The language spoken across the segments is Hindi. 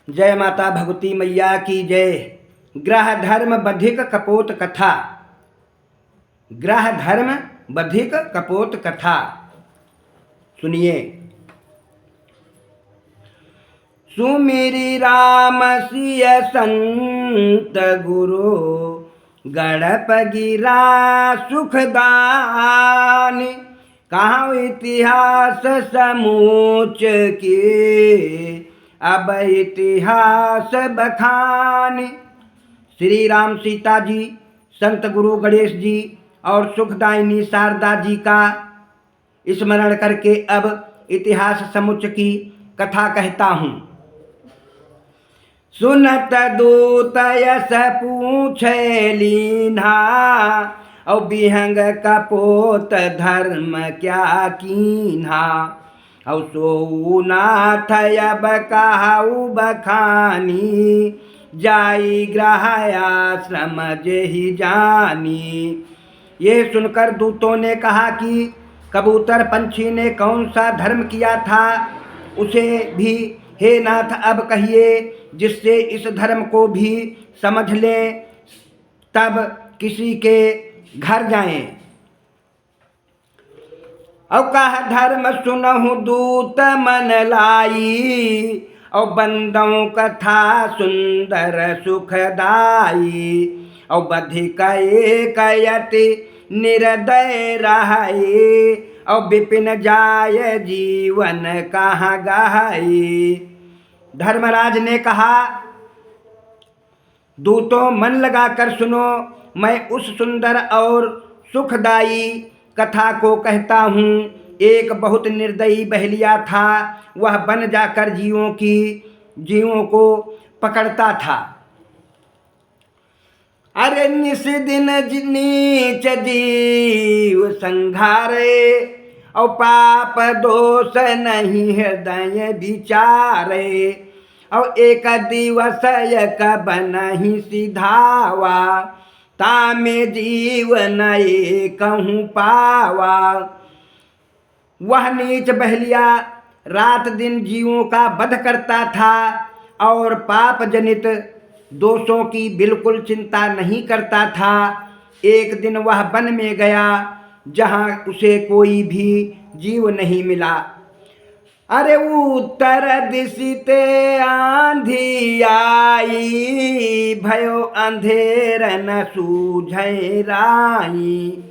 जय माता भगवती मैया की जय। ग्रह धर्म बधिक कपोत कथा। ग्रह धर्म बधिक कपोत कथा सुनिए। सुमिरी राम सिय संत गुरु, गड़प गिरा सुखदान। कहाँ इतिहास समूच के, अब इतिहास बखान। श्री राम सीता जी, संत गुरु गणेश जी और सुखदायिनी शारदा जी का स्मरण करके अब इतिहास समुच्च की कथा कहता हूँ। सुनत दूत यस पूछे लीन्हा, और बिहंग कपोत धर्म क्या कीन्हा। और सो नाथ अब कहु बखानी, जाई ग्रहाश्रम जेहि जानी। ये सुनकर दूतों ने कहा कि कबूतर पंछी ने कौन सा धर्म किया था, उसे भी हे नाथ अब कहिए, जिससे इस धर्म को भी समझ लें, तब किसी के घर जाएं। और कह धर्म सुनहु दूत मन लाई, और बंदों कथा सुंदर सुखदाई। और बधिक एक यति निर्दय रहाई, और विपिन जाय जीवन कहाँ गहाई। धर्मराज ने कहा, दूतों मन लगाकर सुनो, मैं उस सुंदर और सुखदायी कथा को कहता हूँ। एक बहुत निर्दयी बहेलिया था, वह बन जाकर जीवों को पकड़ता था। अरे निस दिन नीच जीव संघारे, और पाप दोष नहीं हृदय विचारे। और एक दिवस यक बनहि सिधावा, तामे जीव नए कहूँ पावा। वह नीच बहलिया रात दिन जीवों का वध करता था और पाप जनित दोषों की बिल्कुल चिंता नहीं करता था। एक दिन वह वन में गया, जहाँ उसे कोई भी जीव नहीं मिला। अरे उत्तर दिशिते आंधी आई, भयो अंधेर न सूझे राई।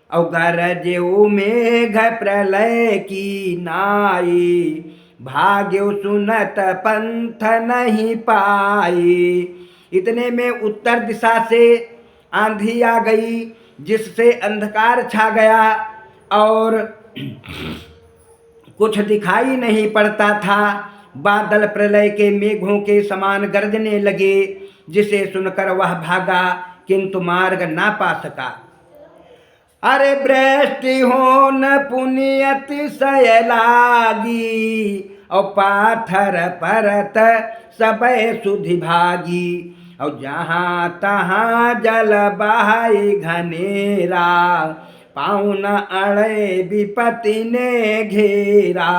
और गरजेऊ मेघ प्रलय की नाई, भाग्यो सुनत पंथ नहीं पाई। इतने में उत्तर दिशा से आंधी आ गई, जिससे अंधकार छा गया और कुछ दिखाई नहीं पड़ता था। बादल प्रलय के मेघों के समान गरजने लगे, जिसे सुनकर वह भागा, किंतु मार्ग ना पा सका। अरे वृष्टि हो न पुण्यति सय लागी, और पाथर परत सबय सुधि भागी। और जहाँ तहाँ जल बहाई घनेरा, पाँव न अड़े विपत्ति ने घेरा।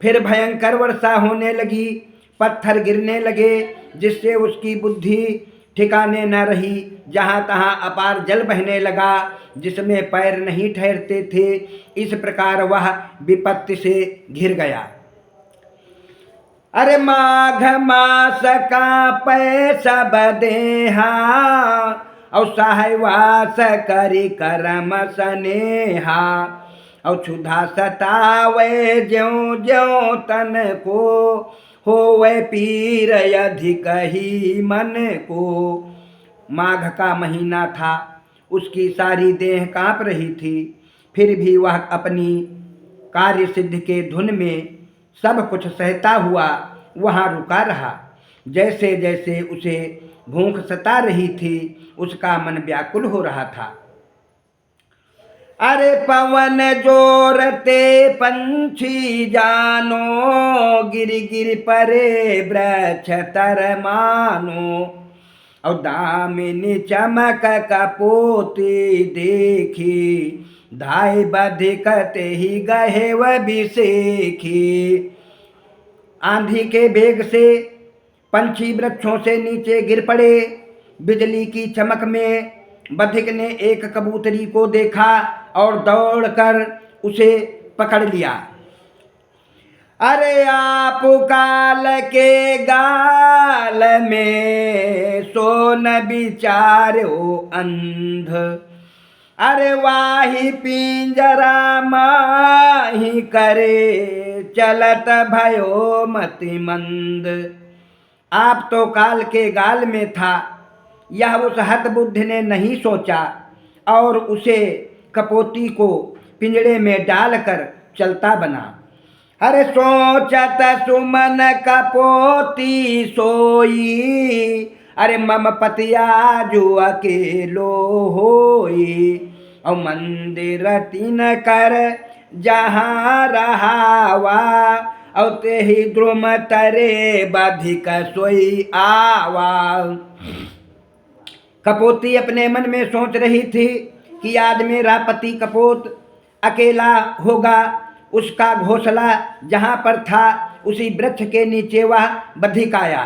फिर भयंकर वर्षा होने लगी, पत्थर गिरने लगे, जिससे उसकी बुद्धि ठिकाने न रही। जहाँ तहाँ अपार जल बहने लगा, जिसमें पैर नहीं ठहरते थे। इस प्रकार वह विपत्ति से घिर गया। अरे माघ मास कांपे सब देहा, और सहवास करि करम सनेहा। और क्षुधा सतावे ज्यों ज्यों तन को, होवे पीर अधिक ही मन को। माघ का महीना था, उसकी सारी देह कांप रही थी, फिर भी वह अपनी कार्य सिद्धि के धुन में सब कुछ सहता हुआ वहाँ रुका रहा। जैसे जैसे उसे भूख सता रही थी, उसका मन व्याकुल हो रहा था। अरे पवन जोरते पंछी जानो, गिर गिर परे वृक्ष तर मानो। और दामिनी चमक कपोती देखी, धाय बधिक ते ही गहे व बिसेखी। आंधी के वेग से पंछी वृक्षों से नीचे गिर पड़े। बिजली की चमक में बधिक ने एक कबूतरी को देखा और दौड़कर उसे पकड़ लिया। अरे आप काल के गाल में सोन बिचारो अंध, अरे वाही पिंजरा माही करे चलत भयो मति मंद। आप तो काल के गाल में था, यह उस हतबुद्धि ने नहीं सोचा और उसे कपोती को पिंजड़े में डालकर चलता बना। अरे सोचत सुमन कपोती सोई, अरे मम पतिया जो अकेलो होई। और मंदिर तीन कर जहाँ रहावा, और ते ही द्रुम तरे बधिक सोई आवा। कपोती अपने मन में सोच रही थी कि आज मेरा पति कपोत अकेला होगा। उसका घोंसला जहां पर था उसी वृक्ष के नीचे वह बधिक आया।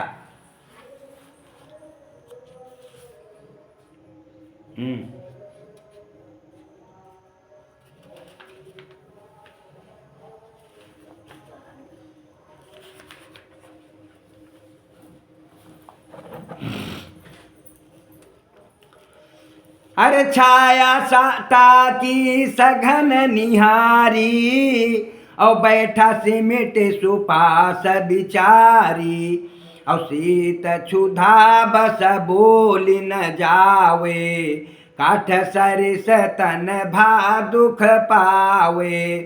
अरे छाया साता की सघन निहारी, और बैठा सिमट सुपास बिचारी। और शीत क्षुधा बस बोल न जावे, काठ सरिस तन भा दुख पावे।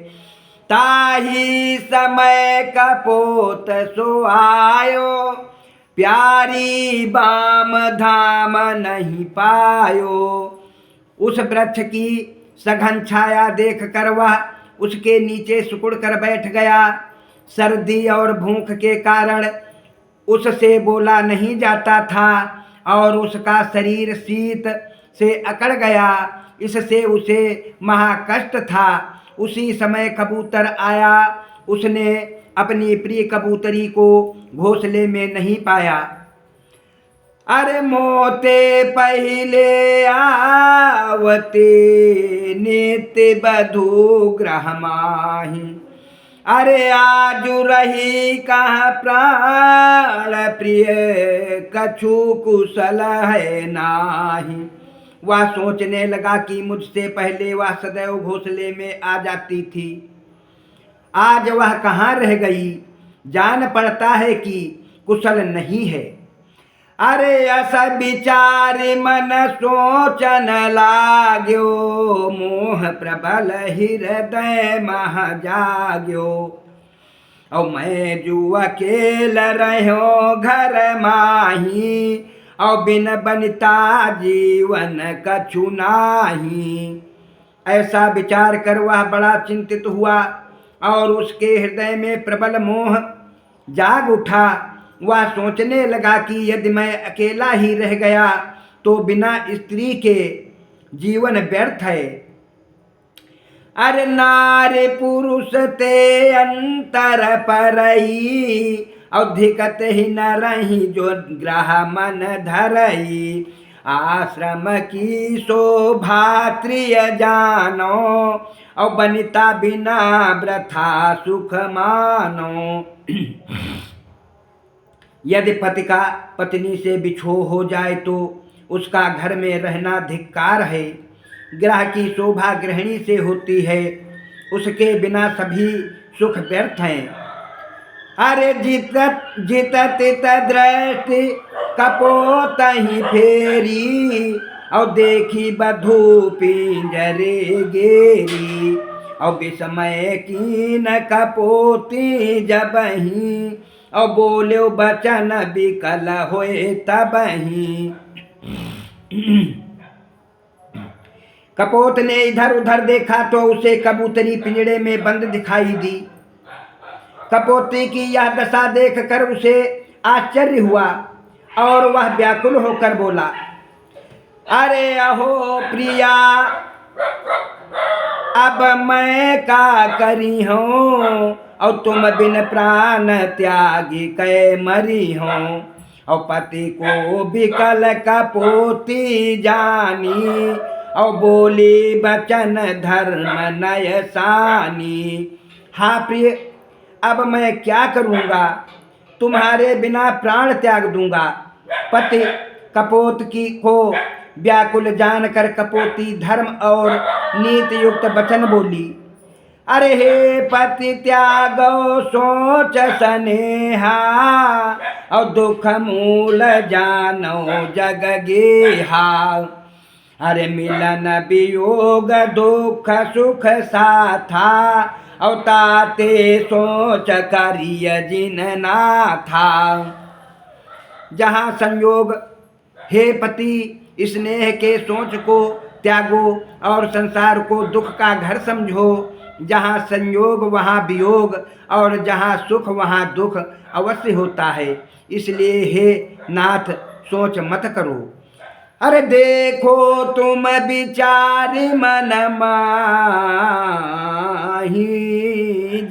ताही समय कपोत सो आयो, प्यारी बाम धाम नहीं पायो। उस वृक्ष की सघन छाया देख कर वह उसके नीचे सिकुड़ कर बैठ गया। सर्दी और भूख के कारण उससे बोला नहीं जाता था और उसका शरीर शीत से अकड़ गया, इससे उसे महाकष्ट था। उसी समय कबूतर आया। उसने अपनी प्रिय कबूतरी को घोंसले में नहीं पाया। अरे मोते पहले आवते नित्य बधू ग्रह माही, अरे आजु रही कहाँ प्राण प्रिय कछु कुशल है नाही। वह सोचने लगा कि मुझसे पहले वह सदैव घोंसले में आ जाती थी, आज वह कहाँ रह गई। जान पड़ता है कि कुशल नहीं है। अरे ऐसा विचार मन सोचन लाग्यो, मोह प्रबल हृदय मह जाग्यो। और मैं जो अकेल रहो घर माही, और बिन बनिता जीवन कछु नाही। ऐसा विचार कर वह बड़ा चिंतित हुआ और उसके हृदय में प्रबल मोह जाग उठा। वह सोचने लगा कि यदि मैं अकेला ही रह गया तो बिना स्त्री के जीवन व्यर्थ है। अरे नारी पुरुष ते अंतर परई, अधिकत ही न रही जो ग्रह मन धरई। आश्रम की शोभा त्रिय जानो, और बनिता बिना वृथा सुख मानो। यदि पति का पत्नी से बिछोह हो जाए तो उसका घर में रहना धिक्कार है। ग्रह की शोभा गृहिणी से होती है, उसके बिना सभी सुख व्यर्थ हैं। अरे जितत दृष्टि कपोत ही फेरी, और देखी बधू पिंजरे गेरी। और विस्मय कीन कपोती जबही, और बोलो बचन बिकल होए तबही। कपोत ने इधर उधर देखा तो उसे कबूतरी पिंजड़े में बंद दिखाई दी। कपोती की यह दशा देखकर उसे आश्चर्य हुआ और वह व्याकुल होकर बोला, अरे अहो प्रिया, अब मैं का करी हूँ। और तुम बिन प्राण त्यागी कै मरी हो। और पति को बिकल कपोती जानी, और बोली बचन धर्म नय सानी। हाँ प्रिय, अब मैं क्या करूँगा, तुम्हारे बिना प्राण त्याग दूंगा। पति कपोत की को व्याकुल जानकर कपोती धर्म और नीति युक्त वचन बोली। अरे हे पति त्यागो सोच सनेहा, और दुख मूल जानो जग गेहा। अरे मिलन वियोग दुख सुख साथा, और ताते सोच करिय जिन नाथा। जहाँ संयोग, हे पति स्नेह के सोच को त्यागो और संसार को दुख का घर समझो। जहाँ संयोग वहाँ वियोग, और जहाँ सुख वहाँ दुख अवश्य होता है। इसलिए हे नाथ सोच मत करो। अरे देखो तुम विचारी मन माही,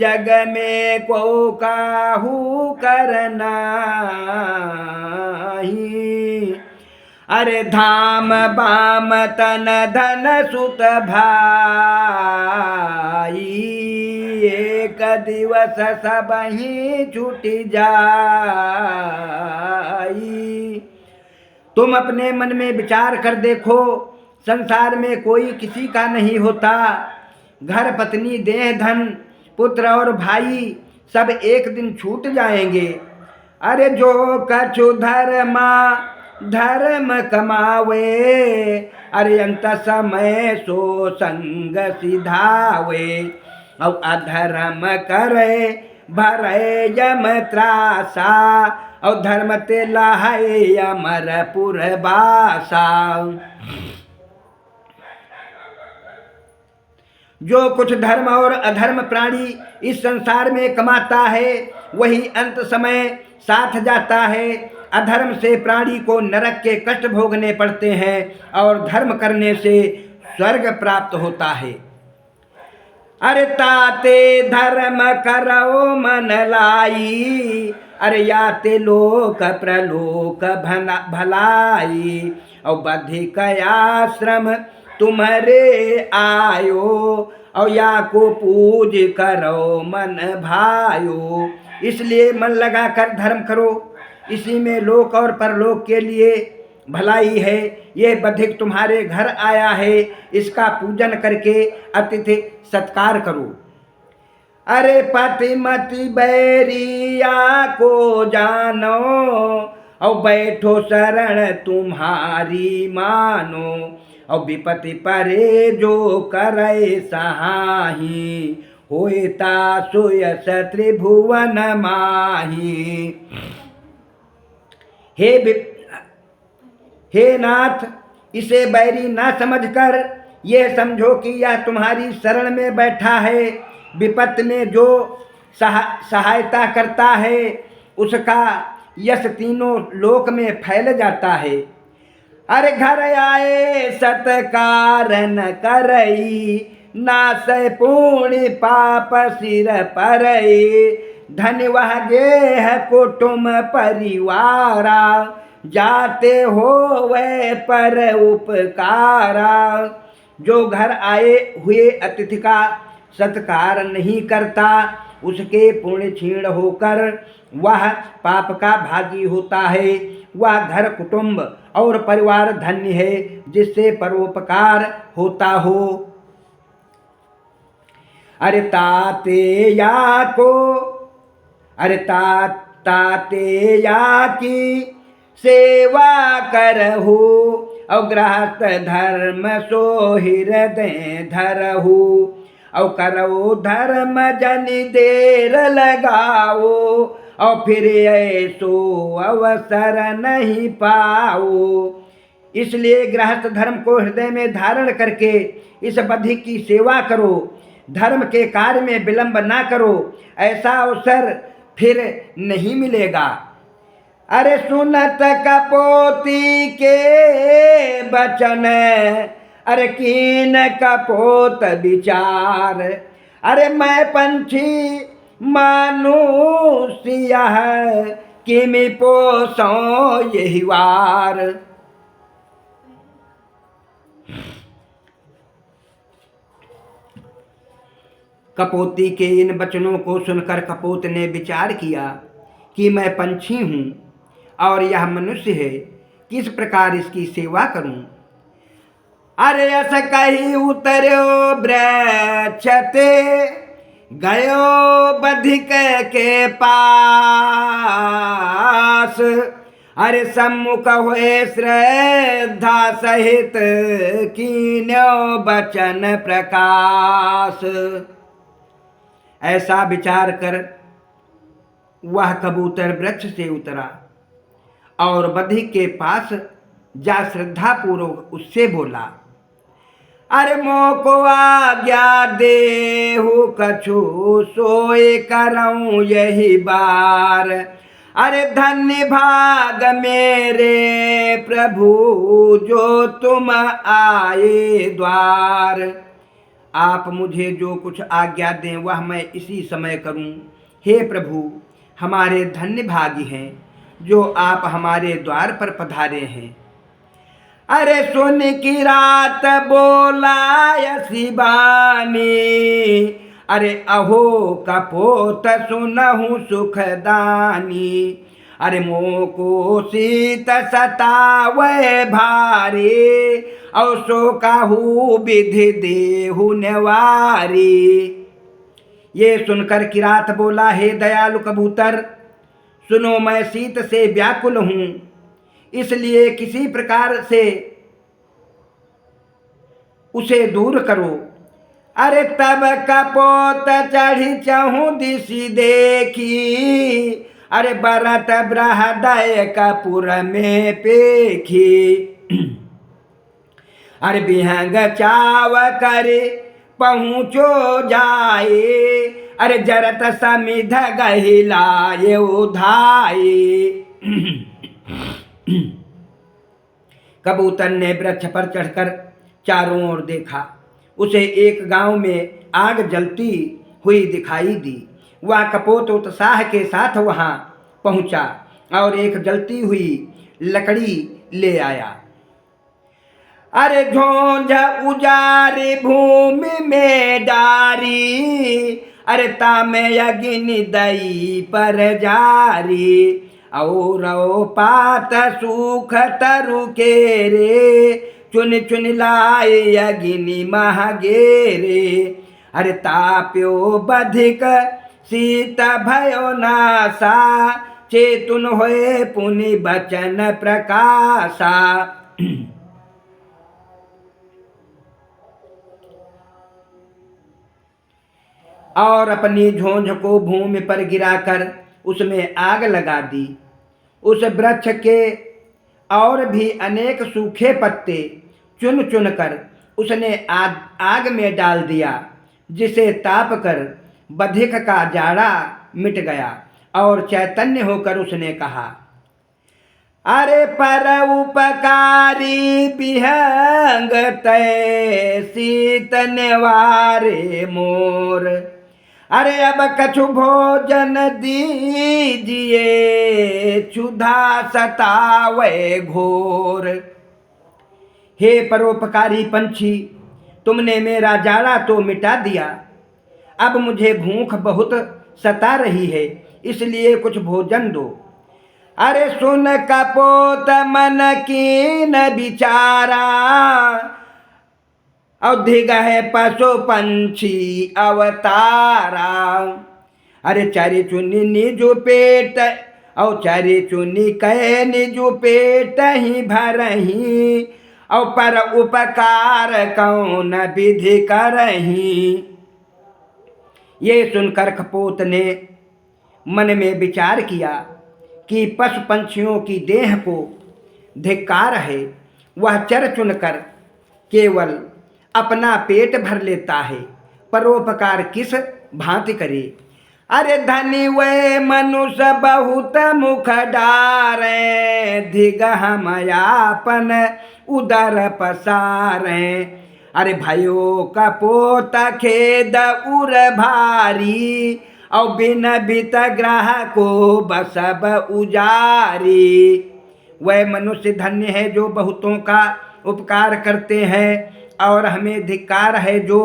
जग में को काहू करना ही। अरे धाम बाम तन धन सुत भाई, एक दिवस सब ही छूट जाई। तुम अपने मन में विचार कर देखो, संसार में कोई किसी का नहीं होता। घर पत्नी देह धन पुत्र और भाई सब एक दिन छूट जाएंगे। अरे जो कछु धर्म कमावे, अरे अंत समय सो संग सिधावे। और अधर्म करे भरे यम त्रासा, और धर्म ते लाहे अमरपुर बासा। जो कुछ धर्म और अधर्म प्राणी इस संसार में कमाता है, वही अंत समय साथ जाता है। अधर्म से प्राणी को नरक के कष्ट भोगने पड़ते हैं, और धर्म करने से स्वर्ग प्राप्त होता है। अरे ताते धर्म करो मन लाई, अरे याते लोक प्रलोक भलाई। और बधिक आश्रम तुम्हारे आयो, और या को पूज करो मन भायो। इसलिए मन लगा कर धर्म करो, इसी में लोक और परलोक के लिए भलाई है। ये बधिक तुम्हारे घर आया है, इसका पूजन करके अतिथि सत्कार करो। अरे पति मति बैरिया को जानो, और बैठो शरण तुम्हारी मानो। और विपत्ति परे जो करे सहाही, होता सुयस त्रिभुवन माही। हे नाथ, इसे बैरी ना समझकर यह समझो कि यह तुम्हारी शरण में बैठा है। विपत्ति में जो सहायता करता है, उसका यश तीनों लोक में फैल जाता है। अरे घर आए सत्कार न करई, नासै पुण्य पाप सिर परई। धन वह गेह कुटुम परिवारा, जाते हो वह पर उपकारा। जो घर आए हुए अतिथि का सत्कार नहीं करता, उसके पुण्य क्षीण होकर वह पाप का भागी होता है। वह घर कुटुंब और परिवार धन्य है, जिससे परोपकार होता हो। अरे ताते या को, अरे ताते या की सेवा करहु, और गृहस्थ धर्म सो हृदय धरहु। और करो धर्म जनि देर लगाओ, और फिर ऐसो अवसर नहीं पाओ। इसलिए गृहस्थ धर्म को हृदय में धारण करके इस बधिक की सेवा करो। धर्म के कार्य में विलंब ना करो, ऐसा अवसर फिर नहीं मिलेगा। अरे सुनत कपोती के बचन, अरे कीन कपोत विचार। अरे मैं पंछी मनुष्य किमि पोसो यही वार। कपोती के इन वचनों को सुनकर कपोत ने विचार किया कि मैं पंछी हूँ और यह मनुष्य है, किस प्रकार इसकी सेवा करूं। अरे अस कही उतर्यो वृक्ष ते गयो बधिक के पास। अरे सम्मुख हुए श्रद्धा सहित कीन्यो बचन प्रकाश। ऐसा विचार कर वह कबूतर वृक्ष से उतरा और बधिक के पास जा श्रद्धा पूर्वक उससे बोला, अरे मोको आज्ञा देहु कछु सोए करऊं यही बार। अरे धन्य भाग मेरे प्रभु जो तुम आए द्वार। आप मुझे जो कुछ आज्ञा दें वह मैं इसी समय करूं। हे प्रभु, हमारे धन्य भागी हैं जो आप हमारे द्वार पर पधारे हैं। अरे सुन की रात बोलाय शिवानी। अरे अहो कपोत सुनहु सुखदानी। अरे मोको शीत सतावे भारी और सो काहू विधि देहु नेवारी। ये सुनकर किरात बोला, हे दयालु कबूतर, सुनो मैं शीत से व्याकुल हूँ, इसलिए किसी प्रकार से उसे दूर करो। अरे तब कपोत चढ़ी चहु दिशि देखी। अरे बरत बृहदय कपूर में पेखी। अरे बिहंग चाव करे पहुँचो जाए। अरे जरत समिध गहिलाए उधाए। कबूतर ने वृक्ष पर चढ़कर चारों ओर देखा। उसे एक गांव में आग जलती हुई दिखाई दी। वह कपोत उत्साह के साथ वहां पहुंचा और एक जलती हुई लकड़ी ले आया। अरे झोंझ उजारी भूमि में डारी। अरे तामे अग्नि दई पर जारी। और पात सूख तरु के रे चुन चुन लाए अग्नि महगेरे। अरे ताप्यो बधिक शीत भयो नासा। चेतुन होए पुनि बचन प्रकाशा। और अपनी झोंझ को भूमि पर गिराकर उसमें आग लगा दी। उस वृक्ष के और भी अनेक सूखे पत्ते चुन चुन कर उसने आग में डाल दिया, जिसे ताप कर बधिक का जाड़ा मिट गया और चैतन्य होकर उसने कहा, अरे पर उपकारी बिहंग तय शीत निवारे मोर। अरे अब कछु भोजन दीजिए क्षुधा सतावे घोर। हे परोपकारी पंछी, तुमने मेरा जाड़ा तो मिटा दिया, अब मुझे भूख बहुत सता रही है, इसलिए कुछ भोजन दो। अरे सुन कपोत मन कीन बिचारा। अधिक है पशु पंछी अवतारा। अरे चारी चुनी निजु पेट और चारी चुनी कहे निजु पेट ही भरही। और पर उपकार कौन विधि करही। ये सुनकर कपोत ने मन में विचार किया कि पशु पंछियों की देह को धिक्कार है, वह चर चुनकर केवल अपना पेट भर लेता है, परोपकार किस भांति करे। अरे धनी वे मनुष्य बहुत मुख डारे। धिगह मयापन उदर पसारे। अरे भयो कपोत खेद उर भारी। और बिन बित ग्रह को बसब उजारी। वह मनुष्य धन्य है जो बहुतों का उपकार करते हैं, और हमें धिक्कार है जो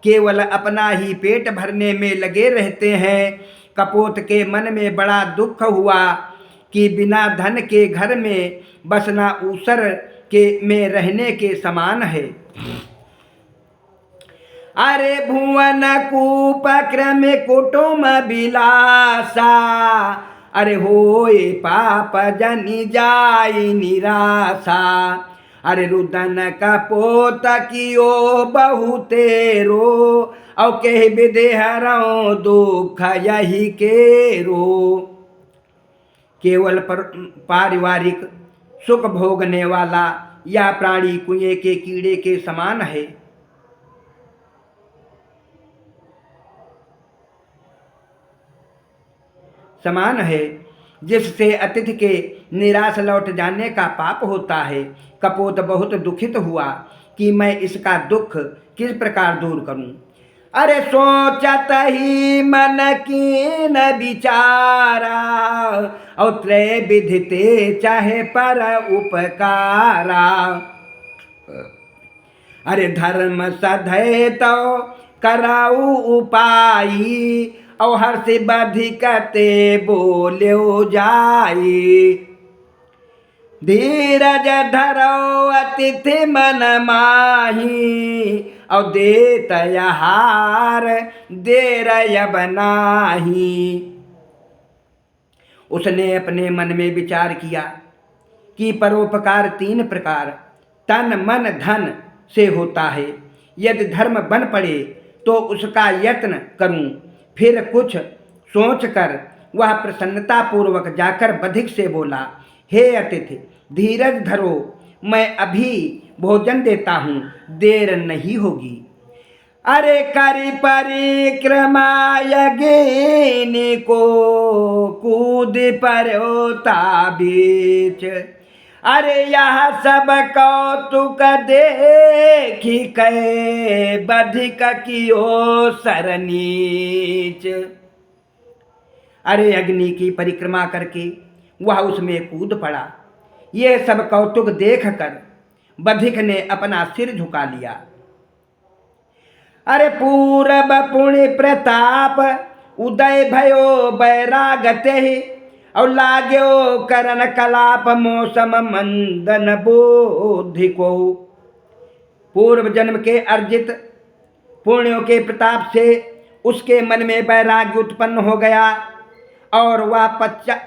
केवल अपना ही पेट भरने में लगे रहते हैं। कपोत के मन में बड़ा दुख हुआ कि बिना धन के घर में बसना ऊसर के में रहने के समान है। अरे भुवन कूप क्रम कुटुम बिलासा, अरे होए पाप जनि जाई निराशा। अरे रुदन कपोत कियो बहुतेरो, और कह विदेहरों दुख यही केरो। केवल पारिवारिक सुख भोगने वाला यह प्राणी कुएं के कीड़े के समान है। जिससे अतिथि के निराश लौट जाने का पाप होता है। कपोत बहुत दुखित हुआ कि मैं इसका दुख किस प्रकार दूर करूं। अरे सोचत ही मन की न विचारा, और त्रय विधिते चाहे पर उपकारा। अरे धर्म सधे तो कराऊ उपाई, और हर्ष बधिकते बोल्यो जाई। धीरज धरो अतिथि मन माही, और देत आहार देर अब नाही। उसने अपने मन में विचार किया कि परोपकार 3 प्रकार तन मन धन से होता है। यदि धर्म बन पड़े तो उसका यत्न करूं। फिर कुछ सोचकर वह प्रसन्नता पूर्वक जाकर बधिक से बोला, हे अतिथि धीरज धरो, मैं अभी भोजन देता हूँ, देर नहीं होगी। अरे करी परिक्रमा यज्ञिनी को कूद परोता बीच। अरे यह सब कौतुक देखी कै बधिक कियो सरनीच। अरे अग्नि की परिक्रमा करके वह उसमें कूद पड़ा। ये सब कौतुक देखकर बधिक ने अपना सिर झुका लिया। अरे पूरब पुण्य प्रताप उदय भयो बैरागते, और लाग्यो करन कलाप मौसम मंदन बोधि को। पूर्व जन्म के अर्जित पुण्यों के प्रताप से उसके मन में वैराग्य उत्पन्न हो गया, और वह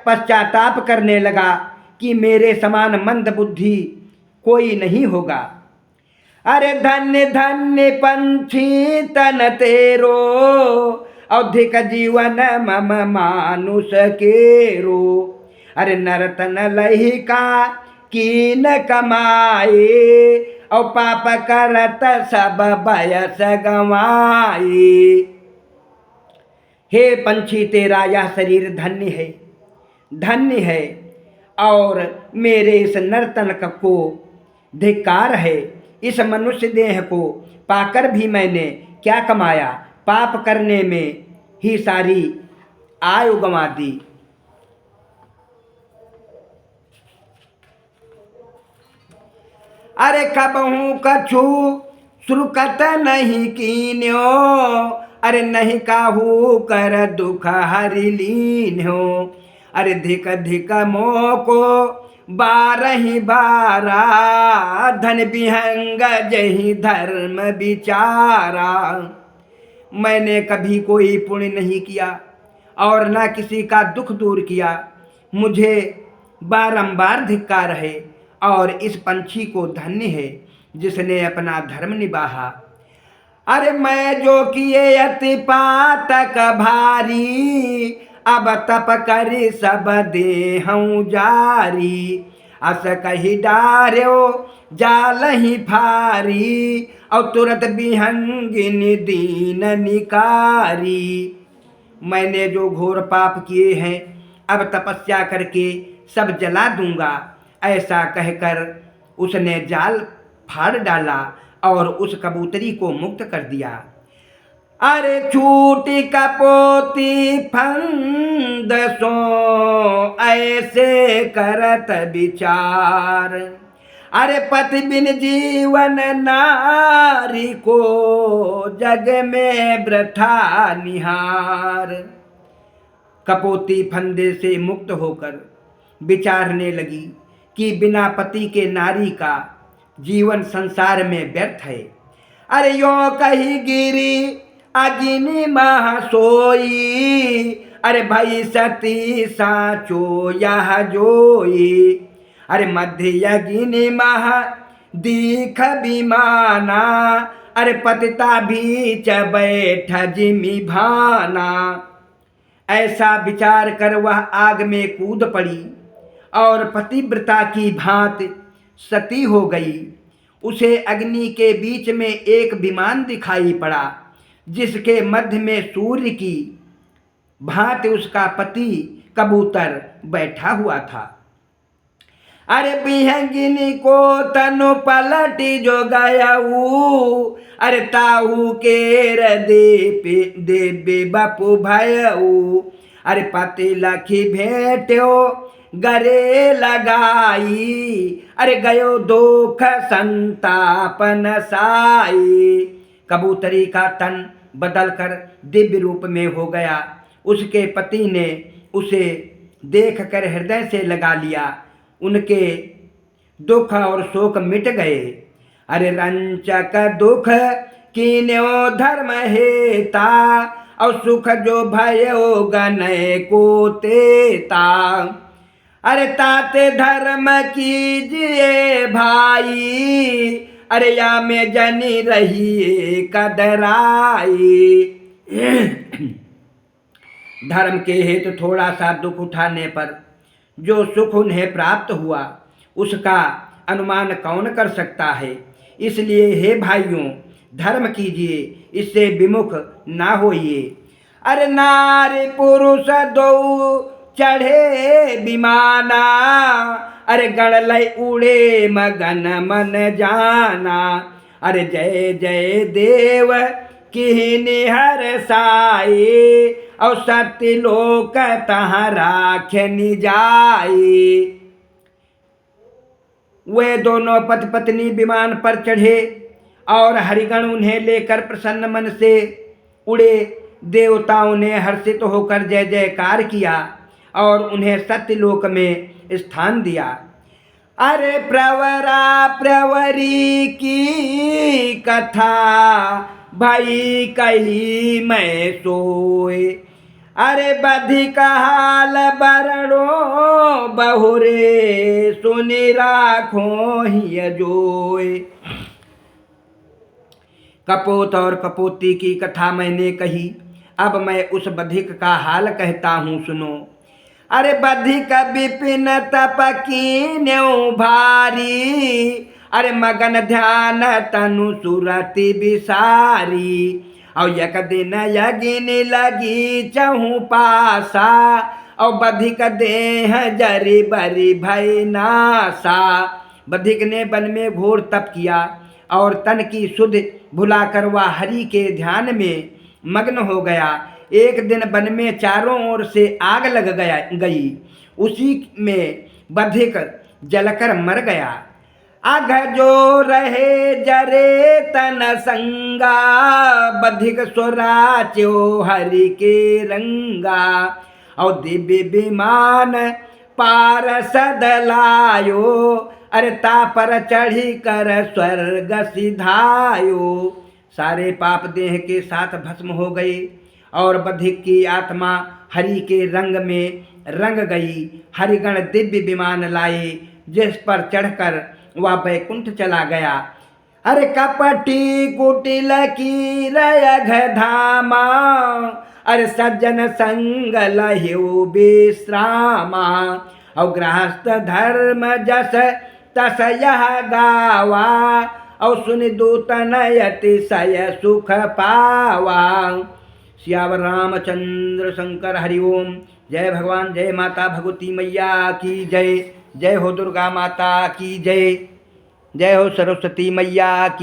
पश्चाताप करने लगा कि मेरे समान मंद बुद्धि कोई नहीं होगा। अरे धन्य धन्य पंछी तन तेरो, अधिक जीवन मम मानुष केरो। अरे नरतन लहिका कीन कमाए, और पाप करत सब बयस गंवाए। हे पंछी तेरा यह शरीर धन्य है, और मेरे इस नर्तन को धिक्कार है। इस मनुष्य देह को पाकर भी मैंने क्या कमाया, पाप करने में ही सारी आयु गंवा दी। अरे कबहू कछु श्रुकत नहीं कीन्यो, अरे नहीं काहू कर दुख हरि लीन्यो। अरे धिक धिक मोको बारही बारा, धन विहंग जही धर्म विचारा। मैंने कभी कोई पुण्य नहीं किया और न किसी का दुख दूर किया। मुझे बारंबार धिक्कार है, और इस पंछी को धन्य है जिसने अपना धर्म निभाया। अरे मैं जो किए अति पातक भारी, अब तप करी सब देहूँ जारी। अस कही डार्यो जाल ही फारी, और तुरंत विहंगिनी दीन निकारी। मैंने जो घोर पाप किए हैं अब तपस्या करके सब जला दूंगा। ऐसा कहकर उसने जाल फाड़ डाला और उस कबूतरी को मुक्त कर दिया। अरे छूटी कपोती फंद सो ऐसे करत विचार। अरे पति बिन जीवन नारी को जग में वृथा निहार। कपोती फंदे से मुक्त होकर विचारने लगी कि बिना पति के नारी का जीवन संसार में व्यर्थ है। अरे यो कही गिरी अग्नि मह सोई। अरे भाई सती साचो यह जोई। अरे मध्य अग्नि मह दीख विमाना। अरे पतिता बीच बैठ जिमि भाना। ऐसा विचार कर वह आग में कूद पड़ी और पतिव्रता की भांति सती हो गई। उसे अग्नि के बीच में एक विमान दिखाई पड़ा जिसके मध्य में सूर्य की भांति उसका पति कबूतर बैठा हुआ था। अरे बिहंगिनी को तनु पलटी जो गयऊ। अरे ताऊ केर देबे बापू भयऊ। अरे पति लखी भेट्यो गरे लगाई। अरे गयो दुख संतापन साई। कबूतरी का तन बदलकर दिव्य रूप में हो गया। उसके पति ने उसे देखकर हृदय से लगा लिया। उनके दुख और शोक मिट गए। अरे रंचक दुख कीन्यो धर्म हेता। और सुख जो भयो गनय को तेता। अरे ताते धर्म कीजिए भाई। अरे या में जनी रही कदराई। धर्म के हेतु थोड़ा सा दुख उठाने पर जो सुख उन्हें प्राप्त हुआ उसका अनुमान कौन कर सकता है। इसलिए हे भाइयों, धर्म कीजिए, इससे विमुख ना होइए। अरे नारी पुरुष दो चढ़े विमाना। अरे गण लय उड़े मगन मन जाना। अरे जय जय देव की निहर साई। और सत्य लोक तहाँ राखनी जाई। वे दोनों पति पत्नी विमान पर चढ़े और हरिगण उन्हें लेकर प्रसन्न मन से उड़े। देवताओं ने हर्षित होकर जय जयकार किया और उन्हें सत्यलोक में स्थान दिया। अरे प्रवरा प्रवरी की कथा भाई कही मैं सोए। अरे बधिक हाल बरड़ो बहुरे सुनि राखो हिय जोए। कपोत और कपोती की कथा मैंने कही, अब मैं उस बधिक का हाल कहता हूँ, सुनो। अरे बधिक विपिन तप कीन्यो भारी। अरे मगन ध्यान तनु सुरति विसारी। और यक दिन यगिनी लगी चहु पासा। और बधिक देह जरी बरी भय नासा। बधिक ने वन में घोर तप किया और तन की सुध भुलाकर वह हरि के ध्यान में मग्न हो गया। एक दिन वन में चारों ओर से आग लग गई। उसी में बधिक जलकर मर गया। अघ जो रहे जरे तन संगा। बधिक स्वराच्यो हरि के रंगा। और दिव्य विमान पारसद लायो। अरे तापर चढ़ी कर स्वर्ग सिधायो। सारे पाप देह के साथ भस्म हो गए और बधिक की आत्मा हरि के रंग में रंग गई। हरिगण दिव्य विमान लाए जिस पर चढ़कर वह बैकुंठ चला गया। अरे कपटी कुटिल की रयघ धामा। अरे सज्जन संग लह्यो विश्रामा। और गृहस्थ धर्म जस तस यह गावा। और सुनि दूतन अतिशय सुख पावा। सियावर रामचंद्र शंकर हरिओम। जय भगवान, जय माता भगवती मैया की जय। जय हो दुर्गा माता की जय। जय हो सरस्वती मैया की।